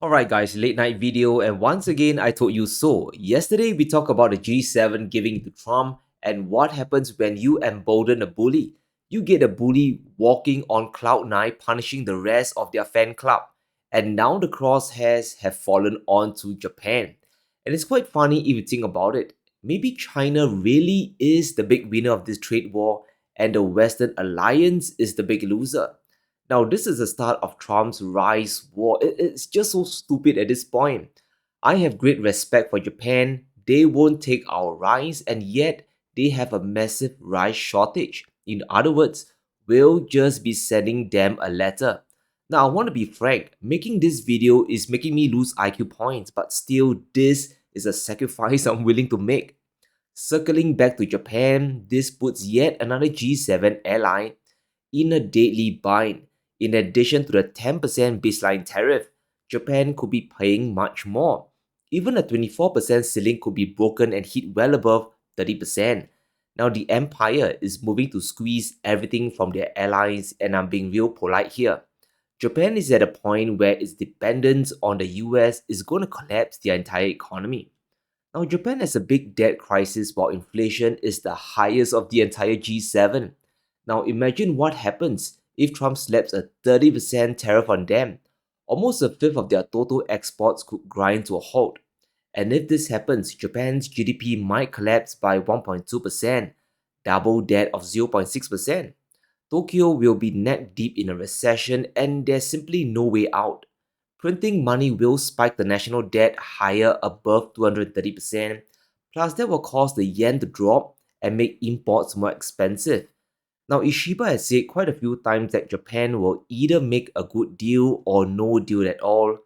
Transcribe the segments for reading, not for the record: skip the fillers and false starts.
Alright guys, late night video, and once again I told you so. Yesterday we talked about the G7 giving to Trump and what happens when you embolden a bully. You get a bully walking on cloud 9 punishing the rest of their fan club. And now the crosshairs have fallen onto Japan. And it's quite funny if you think about it. Maybe China really is the big winner of this trade war and the Western alliance is the big loser. Now, this is the start of Trump's rise war. It's just so stupid at this point. I have great respect for Japan. They won't take our rice, and yet they have a massive rice shortage. In other words, we'll just be sending them a letter. Now, I want to be frank, making this video is making me lose IQ points, but still, this is a sacrifice I'm willing to make. Circling back to Japan, this puts yet another G7 ally in a deadly bind. In addition to the 10% baseline tariff, Japan could be paying much more. Even a 24% ceiling could be broken and hit well above 30%. Now, the empire is moving to squeeze everything from their allies, and I'm being real polite here. Japan is at a point where its dependence on the US is going to collapse their entire economy. Now, Japan has a big debt crisis while inflation is the highest of the entire G7. Now, imagine what happens if Trump slaps a 30% tariff on them. Almost a fifth of their total exports could grind to a halt. And if this happens, Japan's GDP might collapse by 1.2%, double that of 0.6%. Tokyo will be neck deep in a recession and there's simply no way out. Printing money will spike the national debt higher above 230%, plus that will cause the yen to drop and make imports more expensive. Now, Ishiba has said quite a few times that Japan will either make a good deal or no deal at all.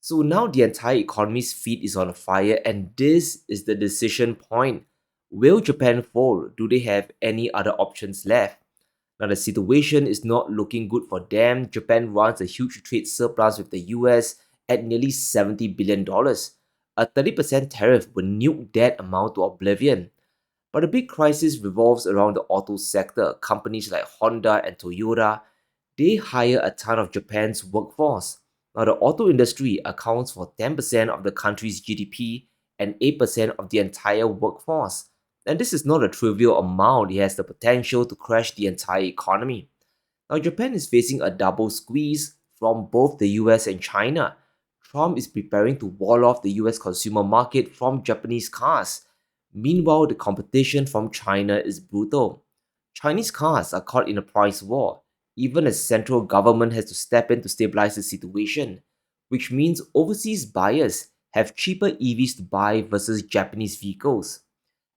So now the entire economy's feet is on fire, and this is the decision point. Will Japan fold? Do they have any other options left? Now, the situation is not looking good for them. Japan runs a huge trade surplus with the US at nearly $70 billion. A 30% tariff would nuke that amount to oblivion. But the big crisis revolves around the auto sector. Companies like Honda and Toyota, they hire a ton of Japan's workforce. Now, the auto industry accounts for 10% of the country's GDP and 8% of the entire workforce. And this is not a trivial amount, it has the potential to crash the entire economy. Now, Japan is facing a double squeeze from both the US and China. Trump is preparing to wall off the US consumer market from Japanese cars. Meanwhile, the competition from China is brutal. Chinese cars are caught in a price war. Even the central government has to step in to stabilize the situation, which means overseas buyers have cheaper EVs to buy versus Japanese vehicles.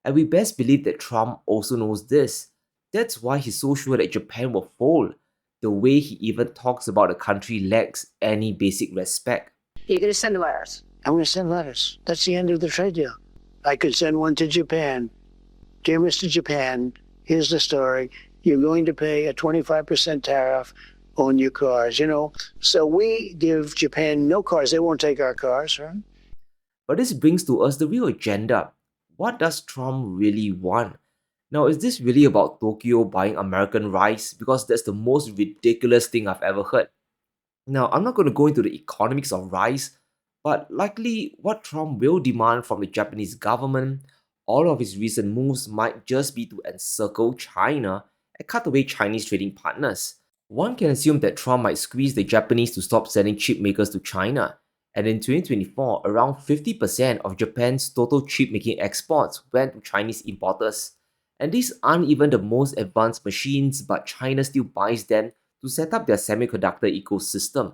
And we best believe that Trump also knows this. That's why he's so sure that Japan will fall. The way he even talks about the country lacks any basic respect. You're going to send letters. I'm going to send letters. That's the end of the trade deal. I could send one to Japan. Dear Mr. Japan, here's the story. You're going to pay a 25% tariff on your cars, So we give Japan no cars. They won't take our cars, right? But this brings to us the real agenda. What does Trump really want? Now, is this really about Tokyo buying American rice? Because that's the most ridiculous thing I've ever heard. Now, I'm not going to go into the economics of rice, but likely what Trump will demand from the Japanese government, all of his recent moves might just be to encircle China and cut away Chinese trading partners. One can assume that Trump might squeeze the Japanese to stop sending chip makers to China. And in 2024, around 50% of Japan's total chip making exports went to Chinese importers. And these aren't even the most advanced machines, but China still buys them to set up their semiconductor ecosystem.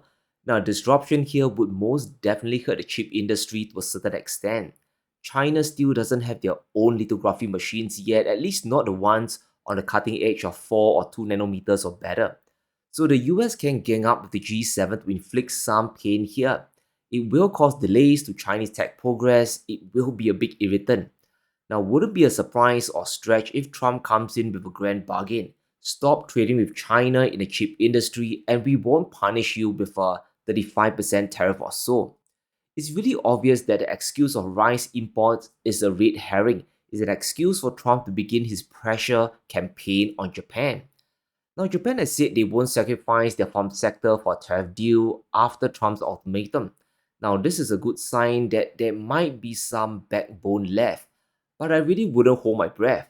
Now, disruption here would most definitely hurt the chip industry to a certain extent. China still doesn't have their own lithography machines yet, at least not the ones on the cutting edge of 4 or 2 nanometers or better. So the US can gang up with the G7 to inflict some pain here. It will cause delays to Chinese tech progress, it will be a big irritant. Now, wouldn't be a surprise or stretch if Trump comes in with a grand bargain. Stop trading with China in the chip industry and we won't punish you with a 35% tariff or so. It's really obvious that the excuse of rice imports is a red herring. It's an excuse for Trump to begin his pressure campaign on Japan. Now, Japan has said they won't sacrifice their farm sector for a tariff deal after Trump's ultimatum. Now, this is a good sign that there might be some backbone left, but I really wouldn't hold my breath.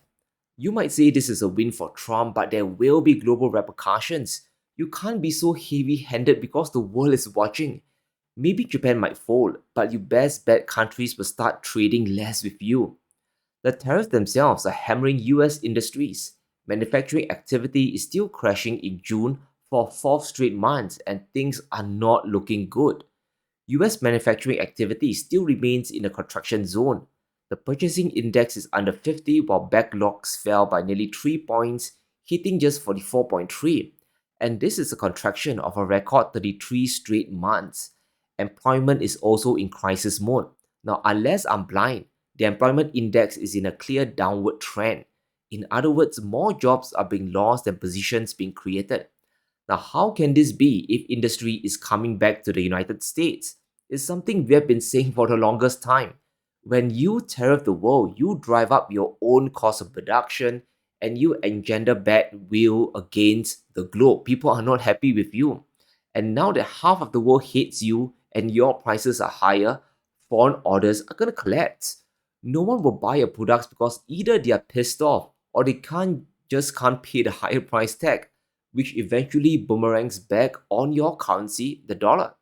You might say this is a win for Trump, but there will be global repercussions. You can't be so heavy handed because the world is watching. Maybe Japan might fold, but you best bet countries will start trading less with you. The tariffs themselves are hammering US industries. Manufacturing activity is still crashing in June for a fourth straight month, and things are not looking good. US manufacturing activity still remains in a contraction zone. The purchasing index is under 50 while backlogs fell by nearly 3 points, hitting just 44.3. And this is a contraction of a record 33 straight months. Employment is also in crisis mode. Now, unless I'm blind, the employment index is in a clear downward trend. In other words, more jobs are being lost than positions being created. Now, how can this be if industry is coming back to the United States? It's something we have been saying for the longest time. When you tariff the world, you drive up your own cost of production and you engender bad will against the globe. People are not happy with you. And now that half of the world hates you and your prices are higher, foreign orders are going to collapse. No one will buy your products because either they are pissed off or they can't pay the higher price tag, which eventually boomerangs back on your currency, the dollar.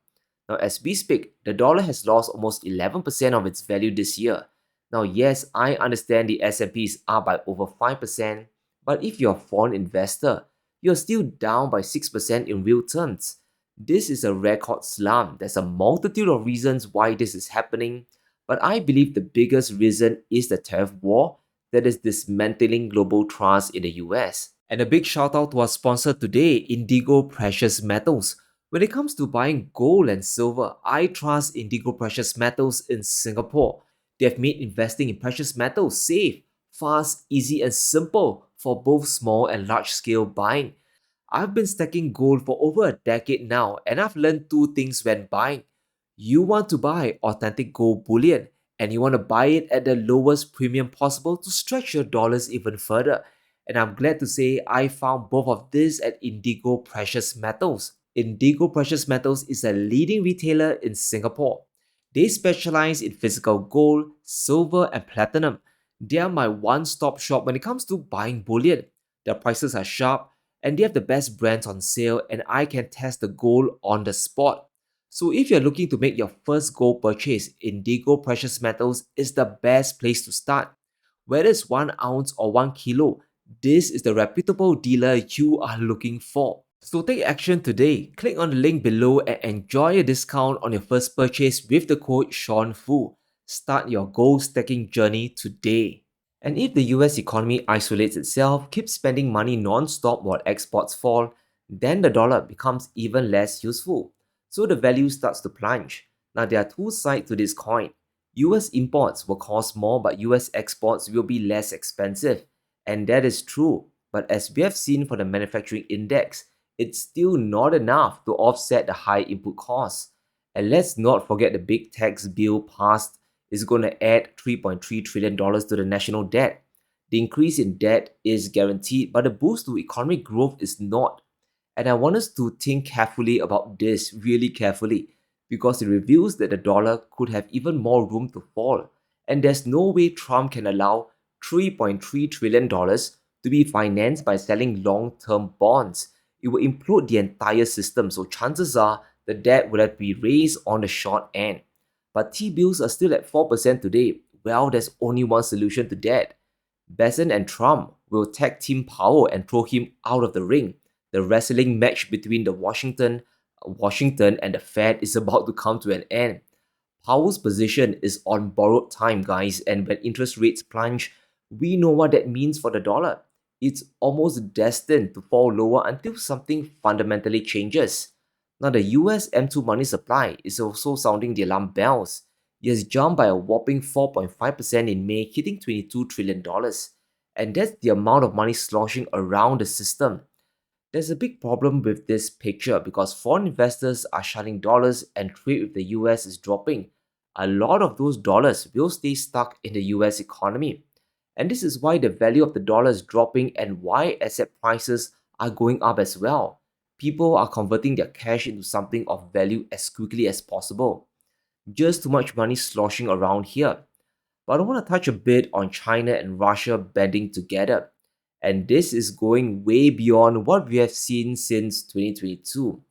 Now, as we speak, the dollar has lost almost 11% of its value this year. Now, yes, I understand the S&P is up by over 5%, but if you're a foreign investor, you're still down by 6% in real terms. This is a record slump. There's a multitude of reasons why this is happening, but I believe the biggest reason is the tariff war that is dismantling global trust in the US. And a big shout out to our sponsor today, Indigo Precious Metals. When it comes to buying gold and silver, I trust Indigo Precious Metals in Singapore. They have made investing in precious metals safe, fast, easy, and simple for both small and large scale buying. I've been stacking gold for over a decade now, and I've learned two things when buying. You want to buy authentic gold bullion, and you want to buy it at the lowest premium possible to stretch your dollars even further. And I'm glad to say I found both of this at Indigo Precious Metals. Indigo Precious Metals is a leading retailer in Singapore. They specialize in physical gold, silver, and platinum. They are my one stop shop when it comes to buying bullion. Their prices are sharp, and they have the best brands on sale, and I can test the gold on the spot. So if you're looking to make your first gold purchase, Indigo Precious Metals is the best place to start. Whether it's 1 ounce or 1 kilo, this is the reputable dealer you are looking for. So take action today. Click on the link below and enjoy a discount on your first purchase with the code SEANFOO. Start your gold stacking journey today. And if the US economy isolates itself, keeps spending money non-stop while exports fall, then the dollar becomes even less useful. So the value starts to plunge. Now there are two sides to this coin. US imports will cost more, but US exports will be less expensive. And that is true. But as we have seen for the manufacturing index, it's still not enough to offset the high input costs. And let's not forget the big tax bill passed is going to add $3.3 trillion to the national debt. The increase in debt is guaranteed, but the boost to economic growth is not. And I want us to think carefully about this, really carefully, because it reveals that the dollar could have even more room to fall. And there's no way Trump can allow $3.3 trillion to be financed by selling long term bonds. It will implode the entire system, so chances are the debt will have to be raised on the short end. But T bills are still at 4% today. Well, there's only one solution to that. Besant and Trump will tag team Powell and throw him out of the ring. The wrestling match between the Washington and the Fed is about to come to an end. Powell's position is on borrowed time, guys, and when interest rates plunge, we know what that means for the dollar. It's almost destined to fall lower until something fundamentally changes. Now, the US M2 money supply is also sounding the alarm bells. It has jumped by a whopping 4.5% in May, hitting $22 trillion. And that's the amount of money sloshing around the system. There's a big problem with this picture because foreign investors are shunning dollars and trade with the US is dropping. A lot of those dollars will stay stuck in the US economy. And this is why the value of the dollar is dropping and why asset prices are going up as well. People are converting their cash into something of value as quickly as possible. Just too much money sloshing around here. But I want to touch a bit on China and Russia banding together. And this is going way beyond what we have seen since 2022.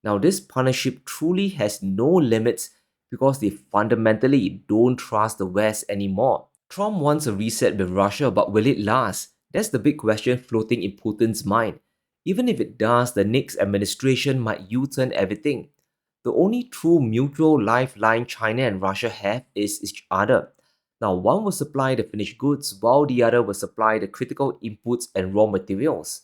Now, this partnership truly has no limits because they fundamentally don't trust the West anymore. Trump wants a reset with Russia, but will it last? That's the big question floating in Putin's mind. Even if it does, the next administration might U turn everything. The only true mutual lifeline China and Russia have is each other. Now, one will supply the finished goods while the other will supply the critical inputs and raw materials.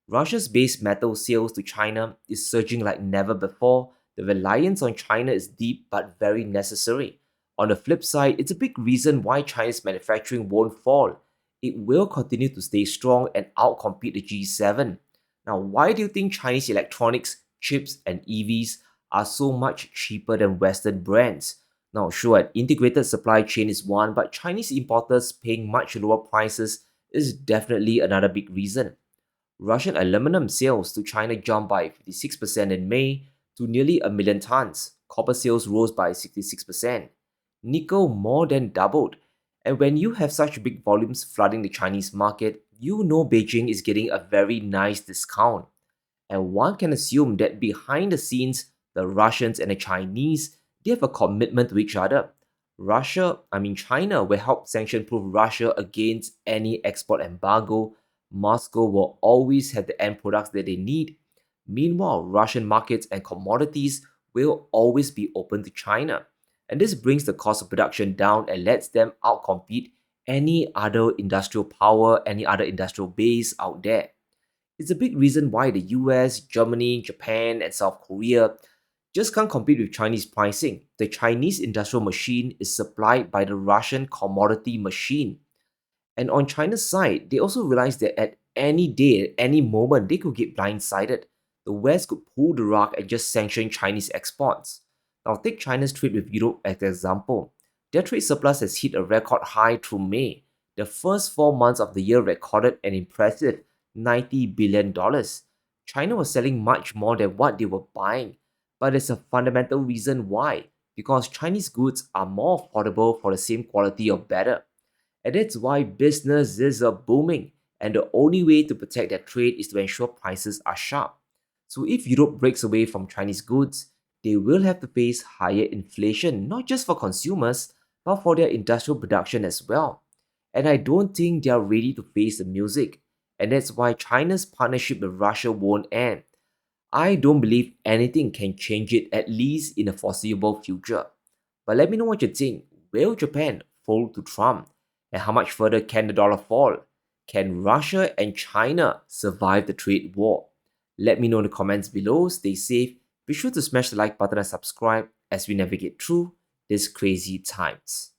Russia's base metal sales to China is surging like never before. The reliance on China is deep but very necessary. On the flip side, it's a big reason why China's manufacturing won't fall. It will continue to stay strong and outcompete the G7. Now, why do you think Chinese electronics, chips, and EVs are so much cheaper than Western brands? Now, sure, an integrated supply chain is one, but Chinese importers paying much lower prices is definitely another big reason. Russian aluminum sales to China jumped by 56% in May to nearly a million tons. Copper sales rose by 66%. Nickel more than doubled. And when you have such big volumes flooding the Chinese market, you know Beijing is getting a very nice discount. And one can assume that behind the scenes, the Russians and the Chinese, they have a commitment to each other. China will help sanction-proof Russia against any export embargo. Moscow will always have the end products that they need. Meanwhile, Russian markets and commodities will always be open to China. And this brings the cost of production down and lets them outcompete any other industrial power, any other industrial base out there. It's a big reason why the US, Germany, Japan, and South Korea just can't compete with Chinese pricing. The Chinese industrial machine is supplied by the Russian commodity machine. And on China's side, they also realized that at any day, at any moment, they could get blindsided. The West could pull the rug and just sanction Chinese exports. Now, take China's trade with Europe as an example. Their trade surplus has hit a record high through May. The first 4 months of the year recorded an impressive $90 billion. China was selling much more than what they were buying. But there's a fundamental reason why. Because Chinese goods are more affordable for the same quality or better. And that's why businesses are booming. And the only way to protect their trade is to ensure prices are sharp. So if Europe breaks away from Chinese goods, they will have to face higher inflation, not just for consumers, but for their industrial production as well. And I don't think they are ready to face the music. And that's why China's partnership with Russia won't end. I don't believe anything can change it, at least in the foreseeable future. But let me know what you think. Will Japan fold to Trump? And how much further can the dollar fall? Can Russia and China survive the trade war? Let me know in the comments below. Stay safe. Be sure to smash the like button and subscribe as we navigate through these crazy times.